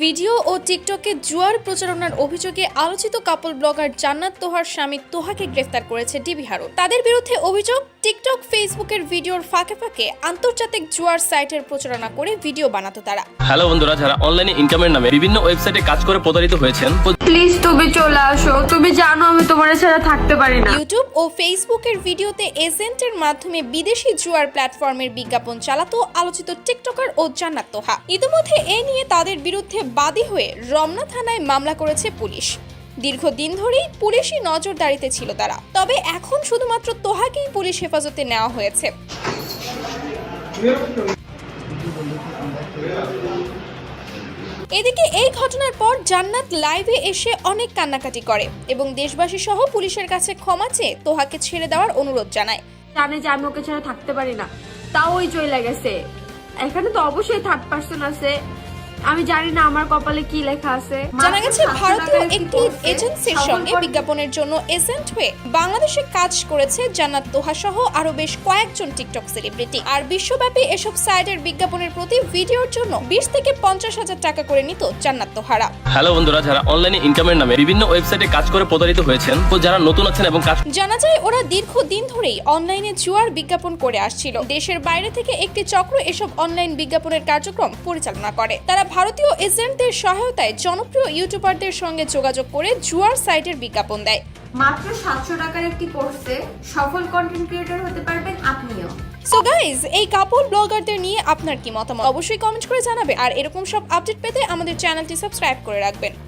Video ও টিকটকে জুয়ার প্রচারণার অভিযোগে আলোচিত কাপল ব্লগার জান্নাত তোহার স্বামী তোহাকে গ্রেফতার করেছে ডিবি হারুন। তাদের বিরুদ্ধে অভিযোগ, টিকটক ফেসবুকের ভিডিওর ফাঁকে ফাঁকে আন্তর্জাতিক জুয়ার সাইটের প্রচারণা করে ভিডিও বানাতো তারা। হ্যালো বন্ধুরা, যারা অনলাইনে ইনকামের নামে বিভিন্ন ওয়েবসাইটে কাজ করে প্রতারিত হয়েছেন, প্লিজ তুমি চলে আসো। তুমি জানো আমি তোমার ছাড়া থাকতে পারি না। ইউটিউব ও ফেসবুকের ভিডিওতে এজেন্টের মাধ্যমে বিদেশি জুয়ার প্ল্যাটফর্মের বিজ্ঞাপন চালাতো আলোচিত টিকটকার ও জান্নাত তোহা। ইতিমধ্যে এ নিয়ে তাদের বিরুদ্ধে বাদী হয়ে রমনা থানায় মামলা করেছে পুলিশ। দীর্ঘদিন ধরেই পুলিশি নজরদারিতে ছিল তারা, তবে এখন শুধুমাত্র তোহাকেই পুলিশ হেফাজতে নেওয়া হয়েছে। এদিকে এই ঘটনার পর জান্নাত লাইভে এসে অনেক কান্নাকাটি করে এবং দেশবাসী সহ পুলিশের কাছে ক্ষমা চেয়ে তোহাকে ছেড়ে দেওয়ার অনুরোধ জানায়। জানে যে আমি ওকে ছাড়া থাকতে পারি না, তাও ওই চলে গেছে। এখানে তো অবশ্যই থার্ড পার্সন আছে, আমি জানি না আমার কপালে কি লেখা আছে। জানা গেছে ভারতীয় একটি এজেন্সির সঙ্গে বিজ্ঞাপনের জন্য এজেন্ট হয়ে বাংলাদেশে কাজ করেছে জান্নাত তোহা সহ আরো বেশ কয়েকজন টিকটক সেলিব্রিটি। আর বিশ্বব্যাপী এসব সাইটের বিজ্ঞাপনের প্রতি ভিডিওর জন্য 20 থেকে 50,000 টাকা করে নিত জান্নাত তোহারা। হ্যালো বন্ধুরা, যারা অনলাইনে ইনকামের নামে বিভিন্ন ওয়েবসাইটে কাজ করে প্রতারিত হয়েছেন, তো যারা নতুন আছেন এবং কাজ জানা যায় ওরা দীর্ঘদিন ধরেই অনলাইনে জুয়ার বিজ্ঞাপন করে আসছিল। দেশের বাইরে থেকে একটি চক্র এসব অনলাইন বিজ্ঞাপনের কার্যক্রম পরিচালনা করে। তারা ভারতীয় এজেন্টদের সহায়তায় জনপ্রিয় ইউটিউবারদের সঙ্গে যোগাযোগ করে জুয়ার সাইটের বিজ্ঞাপন দেয়। মাত্র 700 টাকার একটি কোর্সে সফল কন্টেন্ট ক্রিয়েটর হতে পারবেন আপনিও। সো গাইজ, এই কাপল ব্লগারদের নিয়ে আপনার কি মতামত অবশ্যই কমেন্ট করে জানাবে। আর এরকম সব আপডেট পেতে আমাদের চ্যানেলটি সাবস্ক্রাইব করে রাখবেন।